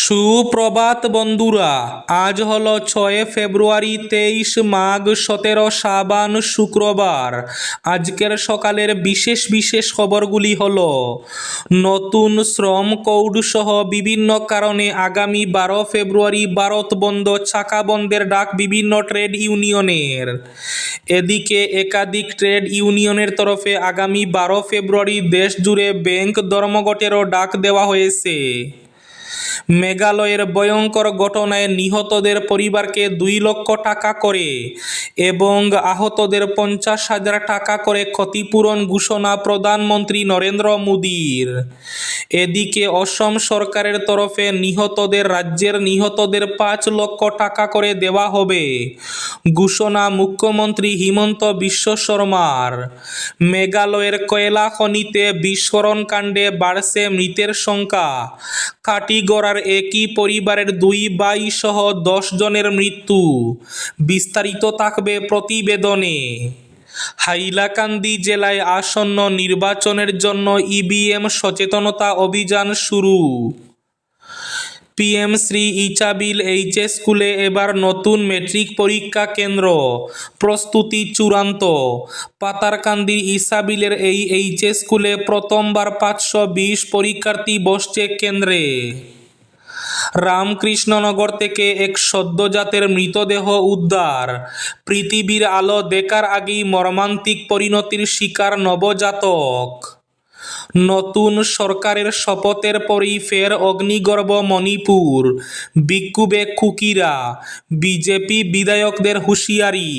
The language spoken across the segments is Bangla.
সুপ্রভাত বন্ধুরা, আজ হলো 6 ফেব্রুয়ারি, 23 মাঘ, 17 শ্রাবণ, শুক্রবার। আজকের সকালের বিশেষ বিশেষ খবরগুলি হলো: নতুন শ্রম কোড সহ বিভিন্ন কারণে আগামী 12 ফেব্রুয়ারি ভারত বন্ধ, চাকা বন্ধের ডাক বিভিন্ন ট্রেড ইউনিয়নের। এদিকে একাধিক ট্রেড ইউনিয়নের তরফে আগামী 12 ফেব্রুয়ারি দেশ জুড়ে ব্যাংক ধর্মঘটেরও ডাক দেওয়া হয়েছে। মেঘালয়ের ভয়ঙ্কর ঘটনায় নিহতদের পরিবারকে 2 লক্ষ টাকা করে এবং আহতদের 50,000 টাকা করে ক্ষতিপূরণ ঘোষণা প্রধানমন্ত্রী নরেন্দ্র মোদীর। এদিকে অসম সরকারের তরফে রাজ্যের নিহতদের 5 লক্ষ টাকা করে দেওয়া হবে ঘোষণা মুখ্যমন্ত্রী হিমন্ত বিশ্ব শর্মার। মেঘালয়ের কয়লা খনিতে বিস্ফোরণ কাণ্ডে বাড়ছে মৃতের সংখ্যা। কাটিগড়ার একই পরিবারের 2 ভাই সহ 10 জনের মৃত্যু। বিস্তারিত থাকবে প্রতিবেদনে। হাইলাকান্দি জেলায় আসন্ন নির্বাচনের জন্য ইভিএম সচেতনতা অভিযান শুরু। পিএম শ্রী ইচাবিল এইচএস স্কুলে এবার নতুন মেট্রিক পরীক্ষা কেন্দ্র, প্রস্তুতি চূড়ান্ত। পাতারকান্দির ইসাবিলের এই এইচএস স্কুলে প্রথমবার 520 পরীক্ষার্থী বসছে কেন্দ্রে। রামকৃষ্ণনগর থেকে এক সদ্যজাতের মৃতদেহ উদ্ধার। পৃথিবীর আলো দেখার আগেই মর্মান্তিক পরিণতির শিকার নবজাতক। নতুন সরকারের শপথের পরেই ফের অগ্নিগর্ভ মণিপুর, বিক্ষোভে কুকিরা, বিজেপি বিধায়কদের হুঁশিয়ারি।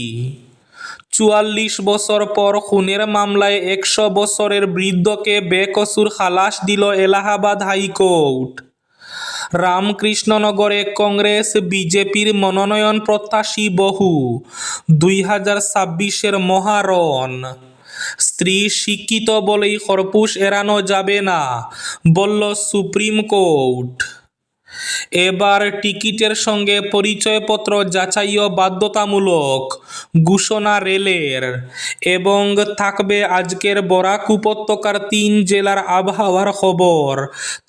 44 বছর পর খুনের মামলায় 100 বছরের বৃদ্ধকে বেকসুর খালাস দিল এলাহাবাদ হাইকোর্ট। রামকৃষ্ণনগরে কংগ্রেস বিজেপির মনোনয়ন প্রত্যাশী বহু, 2026-এর মহারণ। স্ত্রী শিক্ষিত বলেই খরপোশ এড়ানো যাবে না, বলল সুপ্রিম কোর্ট। এবার টিকিটের সঙ্গে পরিচয়পত্র যাচাইও বাধ্যতামূলক ঘোষণা রেলের। এবং থাকবে আজকের বরাক উপত্যকার 3 জেলার আবহাওয়ার খবর।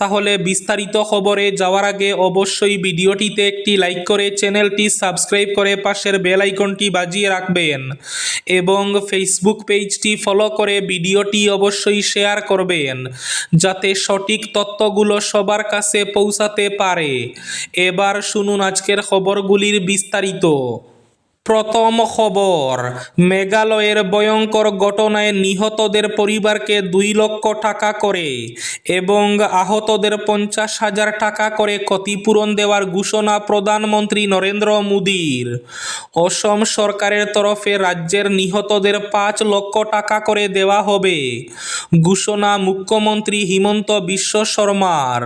তাহলে বিস্তারিত খবরে যাওয়ার আগে অবশ্যই ভিডিওটিতে একটি লাইক করে চ্যানেলটি সাবস্ক্রাইব করে পাশের বেল আইকনটি বাজিয়ে রাখবেন এবং ফেসবুক পেজটি ফলো করে ভিডিওটি অবশ্যই শেয়ার করবেন যাতে সঠিক তথ্যগুলো সবার কাছে পৌঁছাতে পারে। এবার শুনুন আজকের খবরগুলির বিস্তারিত। প্রথম খবর, মেঘালয়ের ভয়ঙ্কর ঘটনায় নিহতদের পরিবারকে 2 লক্ষ টাকা করে এবং আহতদের 50,000 টাকা করে ক্ষতিপূরণ দেওয়ার ঘোষণা প্রধানমন্ত্রী নরেন্দ্র মোদীর। অসম সরকারের তরফে রাজ্যের নিহতদের 5 লক্ষ টাকা করে দেওয়া হবে ঘোষণা মুখ্যমন্ত্রী হিমন্ত বিশ্ব শর্মার।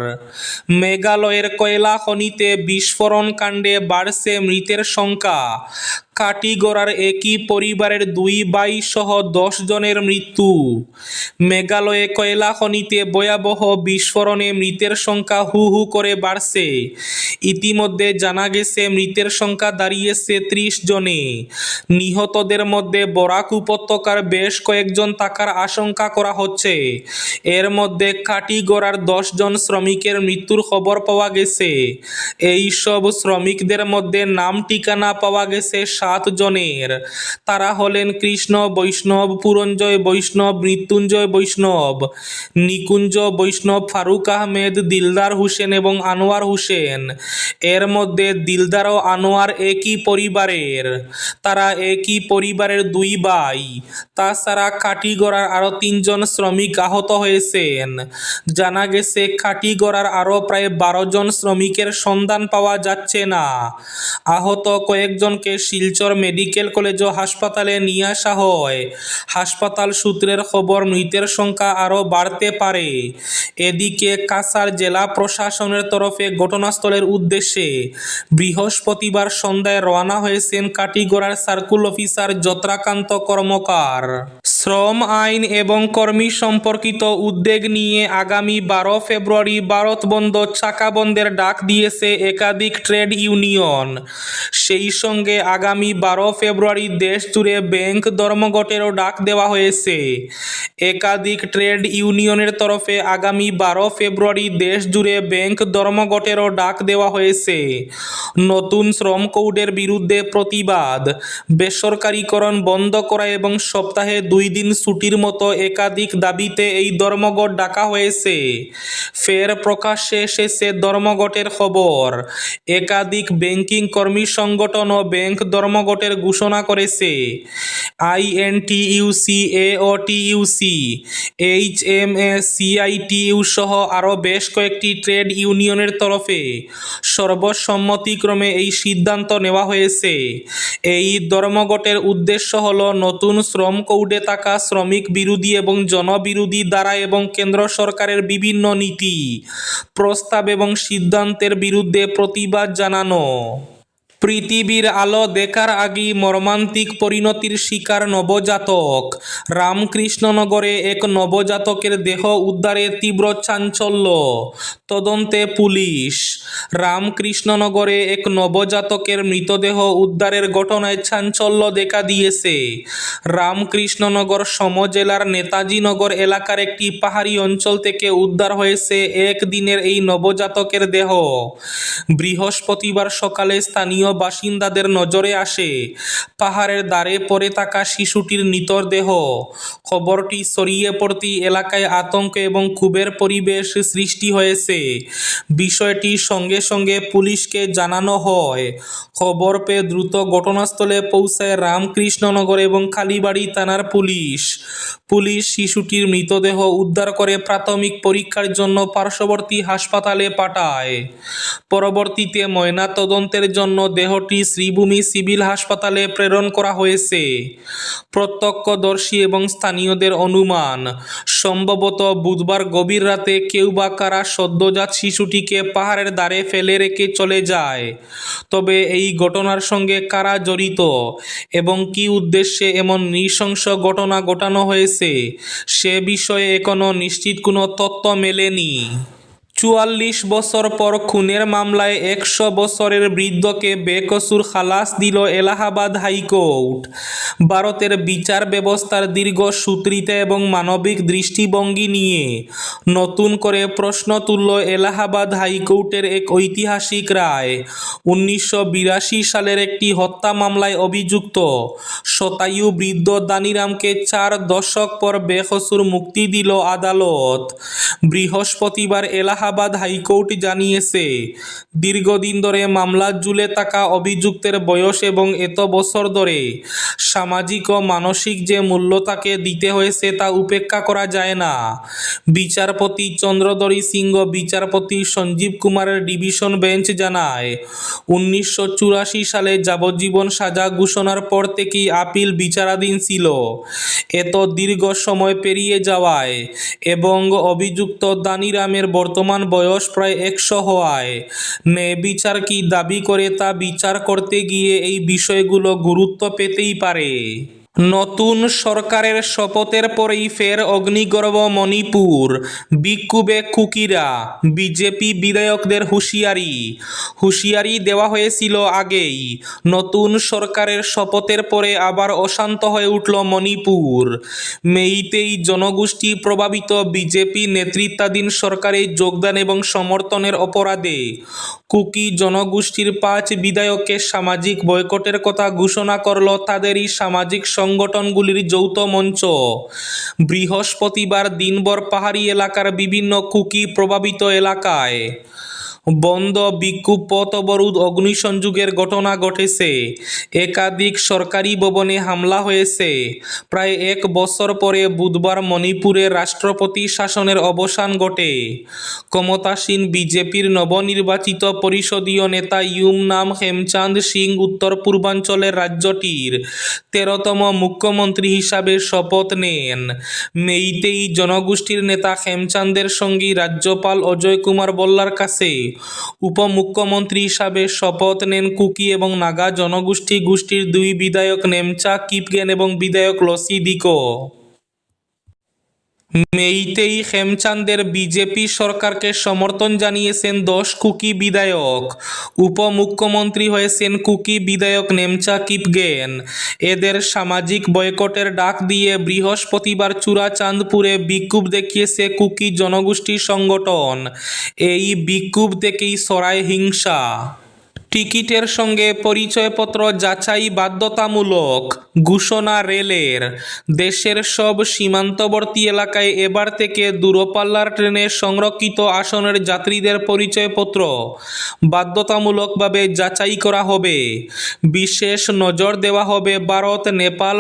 মেঘালয়ের কয়লা খনিতে বিস্ফোরণ কাণ্ডে বাড়ছে মৃতের সংখ্যা। কাটিগড়ার একই পরিবারের 2 ভাই সহ 10 জনের মৃত্যু। মেঘালয়ে কয়লা খনিতে ভয়াবহ বিস্ফোরণে মৃতের সংখ্যা হু হু করে বাড়ছে। ইতিমধ্যে জানা গেছে মৃতের সংখ্যা দাঁড়িয়েছে 30 জনে। নিহতদের মধ্যে বরাক উপত্যকার বেশ কয়েকজন থাকার আশঙ্কা করা হচ্ছে। এর মধ্যে কাটিগড়ার 10 জন শ্রমিকের মৃত্যুর খবর পাওয়া গেছে। এই সব শ্রমিকদের মধ্যে নাম ঠিকানা পাওয়া গেছে 7 জনের। তারা হলেন কৃষ্ণ বৈষ্ণব, পুরঞ্জয় বৈষ্ণব, মৃত্যুঞ্জয় বৈষ্ণব, নিকুঞ্জ বৈষ্ণব, ফারুক আহমেদ, দিলদার হোসেন এবং আনোয়ার হোসেন। এর মধ্যে দিলদার ও আনোয়ার একই পরিবারের। তারা একই পরিবারের 2 ভাই। তাছাড়া কাটিগড়ার আরও 3 জন শ্রমিক আহত হয়েছেন। জানা গেছে কাটিগড়ার আরও প্রায় 12 জন শ্রমিকের সন্ধান পাওয়া যাচ্ছে না। আহত কয়েকজনকে শিলচর মেডিকেল কলেজ ও হাসপাতালে নিয়ে আসা হয়। হাসপাতাল সূত্রের খবর মৃতের সংখ্যা আরও বাড়তে পারে। এদিকে কাছাড় জেলা প্রশাসনের তরফে ঘটনাস্থলের উদ্দেশ্যে বৃহস্পতিবার সন্ধ্যায় রওনা হয়েছেন কাটিগড়ার সার্কুল অফিসার যত্রাকান্ত কর্মকার। শ্রম আইন এবং কর্মী সম্পর্কিত উদ্বেগ নিয়ে আগামী 12 ফেব্রুয়ারি ভারত বন্ধ চাকা বন্ধের ডাক দিয়েছে একাধিক ট্রেড ইউনিয়ন। সেই সঙ্গে আগামী 12 ফেব্রুয়ারি দেশ জুড়ে ব্যাংক ধর্মঘটেরও ডাক দেওয়া হয়েছে। একাধিক ট্রেড ইউনিয়নের তরফে আগামী 12 ফেব্রুয়ারি দেশ জুড়ে ব্যাংক ধর্মঘটেরও ডাক দেওয়া হয়েছে। নতুন শ্রম কোডের বিরুদ্ধে প্রতিবাদ, বেসরকারীকরণ বন্ধ করা এবং সপ্তাহে 2 দিন ছুটির মতো একাধিক দাবিতে এই ধর্মঘট ডাকা হয়েছে। ফের প্রকাশ্যে এসেছে ধর্মঘটের খবর। একাধিক ব্যাংকিং কর্মী সংগঠনও ব্যাংক ধর্মঘটের ঘোষণা করেছে। আইএনটিইউসি, এওটিইউসি, এইচএমএস, সিআইটিইউ সহ আরও বেশ কয়েকটি ট্রেড ইউনিয়নের তরফে সর্বসম্মতিক্রমে এই সিদ্ধান্ত নেওয়া হয়েছে। এই ধর্মঘটের উদ্দেশ্য হল নতুন শ্রম কোডে থাকা শ্রমিক বিরোধী এবং জনবিরোধী ধারা এবং কেন্দ্র সরকারের বিভিন্ন নীতি, প্রস্তাব এবং সিদ্ধান্তের বিরুদ্ধে প্রতিবাদ জানানো। পৃথিবীর আলো দেখার আগেই মর্মান্তিক পরিণতির শিকার নবজাতক। রামকৃষ্ণনগরে এক নবজাতকের দেহ উদ্ধারে তীব্র চাঞ্চল্য, তদন্তে পুলিশ। রামকৃষ্ণনগরে এক নবজাতকের মৃতদেহ উদ্ধারের ঘটনায় চাঞ্চল্য দেখা দিয়েছে। রামকৃষ্ণনগর সমজেলার নেতাজিনগর এলাকার একটি পাহাড়ি অঞ্চল থেকে উদ্ধার হয়েছে একদিনের এই নবজাতকের দেহ। বৃহস্পতিবার সকালে স্থানীয় বাসিন্দাদের নজরে আসে পাহাড়ের ধারে পড়ে থাকা শিশুটির মৃতদেহ। খবরটি ছড়িয়ে পড়তেই এলাকায় আতঙ্ক এবং ক্ষোভের পরিবেশ সৃষ্টি হয়েছে। বিষয়টি সঙ্গে সঙ্গে পুলিশকে জানানো হয়। খবর পেয়ে দ্রুত ঘটনাস্থলে পৌঁছায় রামকৃষ্ণনগর এবং কালীবাড়ি থানার পুলিশ। পুলিশ শিশুটির মৃতদেহ উদ্ধার করে প্রাথমিক পরীক্ষার জন্য পার্শ্ববর্তী হাসপাতালে পাঠায়। পরবর্তীতে ময়নাতদন্তের জন্য দেহটি শ্রীভূমি সিভিল হাসপাতালে প্রেরণ করা হয়েছে। প্রত্যক্ষদর্শী এবং স্থানীয়দের অনুমান, সম্ভবত বুধবার গভীর রাতে কেউ বা কারা সদ্যজাত শিশুটিকে পাহাড়ের ধারে ফেলে রেখে চলে যায়। তবে এই ঘটনার সঙ্গে কারা জড়িত এবং কী উদ্দেশ্যে এমন নৃশংস ঘটনা ঘটানো হয়েছে সে বিষয়ে এখনও নিশ্চিত কোনো তথ্য মেলেনি। 44 বছর পর খুনের মামলায় 100 বছরের বৃদ্ধকে বেকসুর খালাস দিল এলাহাবাদ হাইকোর্ট। ভারতের বিচার ব্যবস্থার দীর্ঘসূত্রিতা এবং মানবিক দৃষ্টিভঙ্গি নিয়ে নতুন করে প্রশ্ন তুলল এলাহাবাদ হাইকোর্টের এক ঐতিহাসিক রায়। 1982 সালের একটি হত্যা মামলায় অভিযুক্ত শতায়ু বৃদ্ধ দানিরামকে 4 দশক পর বেকসুর মুক্তি দিল আদালত। বৃহস্পতিবার এলাহাবাদ হাইকোর্ট জানিয়েছে, দীর্ঘদিন ধরে মামলা ঝুলে থাকা অভিযুক্তের বয়স এবং এত বছর ধরে সামাজিক ও মানসিক যে মূল্য তাকে দিতে হয়েছে তা উপেক্ষা করা যায় না। বিচারপতি চন্দ্রধরী সিংহ বিচারপতি সঞ্জীব কুমারের ডিভিশন বেঞ্চ জানায়, 1984 সালে যাবজ্জীবন সাজা ঘোষণার পর থেকেই আপিল বিচারাধীন ছিল। এত দীর্ঘ সময় পেরিয়ে যাওয়ায় এবং অভিযুক্ত দানিরামের বর্তমান বয়স প্রায় 100 হওয়ায় ন্যায় বিচার কি দাবি করে তা বিচার করতে গিয়ে এই বিষয়গুলো গুরুত্ব পেতেই পারে। নতুন সরকারের শপথের পরেই ফের অগ্নিগর্ভ মণিপুর, বিক্ষোভে কুকিরা, বিজেপি বিধায়কদের হুঁশিয়ারি দেওয়া হয়েছিল আগেই। নতুন সরকারের শপথের পরে আবার অশান্ত হয়ে উঠল মণিপুর। মেইতেই জনগোষ্ঠী প্রভাবিত বিজেপি নেতৃত্বাধীন সরকারে যোগদান এবং সমর্থনের অপরাধে কুকি জনগোষ্ঠীর 5 বিধায়ককে সামাজিক বয়কটের কথা ঘোষণা করল তাদেরই সামাজিক সংগঠনগুলির যৌথ মঞ্চ। বৃহস্পতিবার দিনভর পাহাড়ি এলাকার বিভিন্ন কুকি প্রভাবিত এলাকায় বন্ধ, বিক্ষোভ, পথ অবরোধ, অগ্নিসংযোগের ঘটনা ঘটেছে। একাধিক সরকারি ভবনে হামলা হয়েছে। প্রায় 1 বছর পরে বুধবার মণিপুরে রাষ্ট্রপতি শাসনের অবসান ঘটে। ক্ষমতাসীন বিজেপির নবনির্বাচিত পরিষদীয় নেতা ইউম নাম হেমচাঁদ সিং উত্তর পূর্বাঞ্চলের রাজ্যটির 13তম মুখ্যমন্ত্রী হিসাবে শপথ নেন। মেইতেই জনগোষ্ঠীর নেতা হেমচাঁদের সঙ্গী রাজ্যপাল অজয় কুমার ভল্লার কাছে উপমুখ্যমন্ত্রী হিসাবে শপথ নেন কুকি এবং নাগা জনগোষ্ঠীর 2 বিধায়ক নেমচা কিপগেন এবং বিধায়ক লসি দিকো। মেইতেই খেমচাঁদের বিজেপি সরকারকে সমর্থন জানিয়েছেন 10 কুকি বিধায়ক। উপমুখ্যমন্ত্রী হয়েছেন কুকি বিধায়ক নেমচা কিপগেন। এদের সামাজিক বয়কটের ডাক দিয়ে বৃহস্পতিবার চূড়াচাঁদপুরে বিক্ষোভ দেখিয়েছে কুকি জনগোষ্ঠী সংগঠন। এই বিক্ষোভ থেকেই ছড়ায় হিংসা। টিকিটের সঙ্গে পরিচয়পত্র যাচাই বাধ্যতামূলক ঘোষণা রেলের। দেশের সব সীমান্তবর্তী এলাকায় এবার থেকে দূরপাল্লার ট্রেনে সংরক্ষিত আসনের যাত্রীদের পরিচয়পত্র বাধ্যতামূলকভাবে যাচাই করা হবে। বিশেষ নজর দেওয়া হবে ভারত, নেপাল,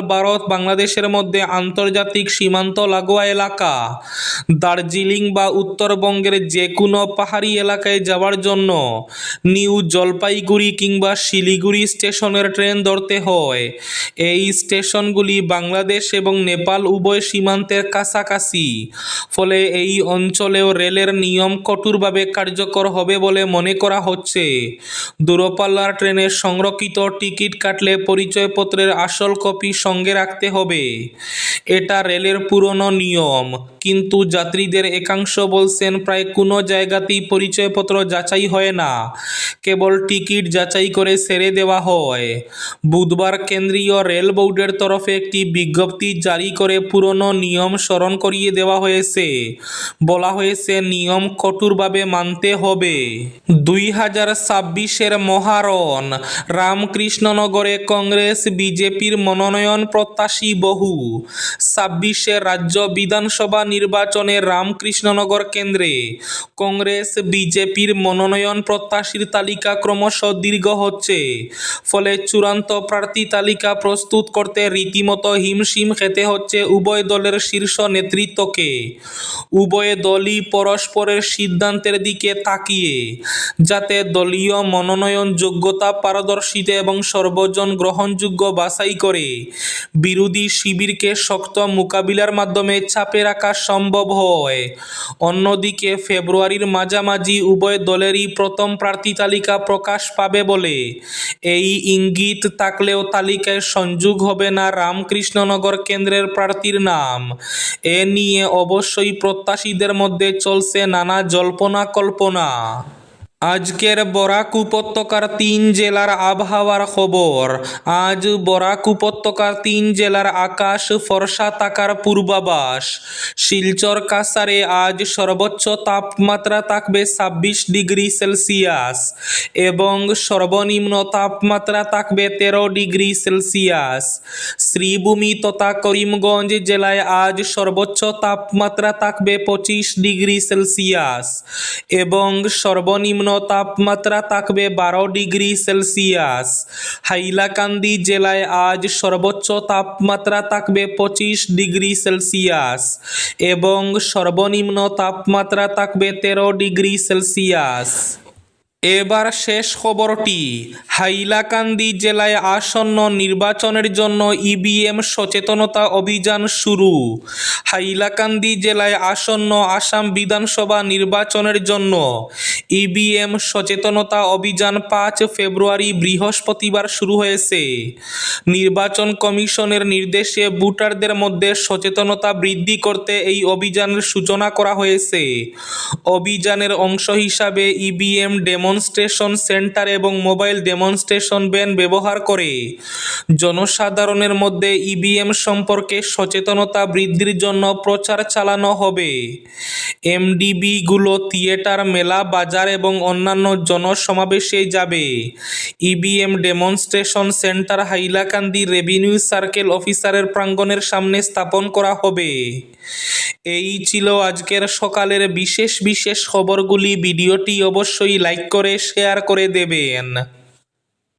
বাংলাদেশের মধ্যে আন্তর্জাতিক সীমান্ত লাগোয়া এলাকা, দার্জিলিং বা উত্তরবঙ্গের যে কোনো পাহাড়ি এলাকায় যাওয়ার জন্য নিউ জলপাইগুড়ি কিংবা শিলিগুড়ি স্টেশনের ট্রেন ধরতে হয়। এই স্টেশনগুলি বাংলাদেশ এবং নেপাল উভয় সীমান্তের কাছাকাছি। ফলে এই অঞ্চলেও রেলের নিয়ম কঠোরভাবে কার্যকর হবে বলে মনে করা হচ্ছে। দূরপাল্লার ট্রেনে সংরক্ষিত টিকিট কাটলে পরিচয়পত্রের আসল কপি সঙ্গে রাখতে হবে। এটা রেলের পুরনো নিয়ম, কিন্তু যাত্রীদের একাংশ বলছেন প্রায় কোনো জায়গাতেই পরিচয়পত্র যাচাই হয় না, কেবল টিকিট যাচাই করে ছেড়ে দেওয়া হয়। বুধবার কেন্দ্রীয় রেল বোর্ডের তরফে একটি বিজ্ঞপ্তি জারি করে পুরনো নিয়ম স্মরণ করিয়ে দেওয়া হয়েছে। বলা হয়েছে নিয়ম কঠোরভাবে মানতে হবে। 2026-এর মহারণ। রামকৃষ্ণনগরে কংগ্রেস বিজেপির মনোনয়ন প্রত্যাশী বহু। 26-এর রাজ্য বিধানসভা নির্বাচনে রামকৃষ্ণনগর কেন্দ্রে কংগ্রেস বিজেপির মনোনয়ন প্রত্যাশীর তালিকা ক্রমশ দীর্ঘ হচ্ছে। ফলে চূড়ান্ত প্রার্থী তালিকা প্রস্তুত করতে রীতিমতো হিমশিম খেতে হচ্ছে উভয় দলের শীর্ষ নেতৃত্বকে। উভয় দলই পরস্পরের সিদ্ধান্তের দিকে তাকিয়ে, যাতে দলীয় মনোনয়ন যোগ্যতা, পারদর্শিতা এবং সর্বজন গ্রহণযোগ্য বাছাই করে বিরোধী শিবিরকে শক্ত মোকাবিলার মাধ্যমে চাপে রাখা সম্ভব হয়। অন্যদিকে ফেব্রুয়ারির মাঝামাঝি উভয় দলেরই প্রথম প্রার্থী তালিকা প্রকাশ পাবে বলে এই ইঙ্গিত থাকলেও তালিকায় সংযোগ হবে না রামকৃষ্ণনগর কেন্দ্রের প্রার্থীর নাম। এ নিয়ে অবশ্যই প্রত্যাশীদের মধ্যে চলছে নানা জল্পনা কল্পনা। আজকের বরাক উপত্যকার 3 জেলার আবহাওয়ার খবর। আজ বরাক উপত্যকার 3 জেলার আকাশ ফর্সা থাকার পূর্বাভাস। শিলচর কাছাড়ে আজ সর্বোচ্চ তাপমাত্রা থাকবে 26 ডিগ্রি সেলসিয়াস এবং সর্বনিম্ন তাপমাত্রা থাকবে 13 ডিগ্রি সেলসিয়াস। শ্রীভূমি তথা করিমগঞ্জ জেলায় আজ সর্বোচ্চ তাপমাত্রা থাকবে 25 ডিগ্রি সেলসিয়াস এবং সর্বনিম্ন তাপমাত্রা থাকবে 12 ডিগ্রি সেলসিয়াস। হাইলাকান্দি জেলায় আজ সর্বোচ্চ তাপমাত্রা থাকবে 25 ডিগ্রি সেলসিয়াস এবং সর্বনিম্ন তাপমাত্রা থাকবে 13 ডিগ্রি সেলসিয়াস। এবার শেষ খবরটি। হাইলাকান্দি জেলায় আসন্ন নির্বাচনের জন্য ইভিএম সচেতনতা অভিযান শুরু। হাইলাকান্দি জেলায় আসন্ন আসাম বিধানসভা নির্বাচনের জন্য ইভিএম সচেতনতা অভিযান 5 ফেব্রুয়ারি বৃহস্পতিবার শুরু হয়েছে। নির্বাচন কমিশনের নির্দেশে ভোটারদের মধ্যে সচেতনতা বৃদ্ধি করতে এই অভিযানের সূচনা করা হয়েছে। অভিযানের অংশ হিসাবে ইভিএম ডেমনস্ট্রেশন সেন্টার এবং মোবাইল ডেমনস্ট্রেশন ভ্যান ব্যবহার করে জনসাধারণের মধ্যে ইভিএম সম্পর্কে সচেতনতা বৃদ্ধির জন্য প্রচার চালানো হবে। এমডিবিগুলো থিয়েটার, মেলা, বাজার এবং অন্যান্য জনসমাবেশে যাবে। EVM demonstration centre Hailakandi revenue circle অফিসারের প্রাঙ্গণের সামনে স্থাপন করা হবে। এই ছিল আজকের সকালের বিশেষ খবরগুলি। ভিডিওটি অবশ্যই লাইক করে শেয়ার করে দেবেন।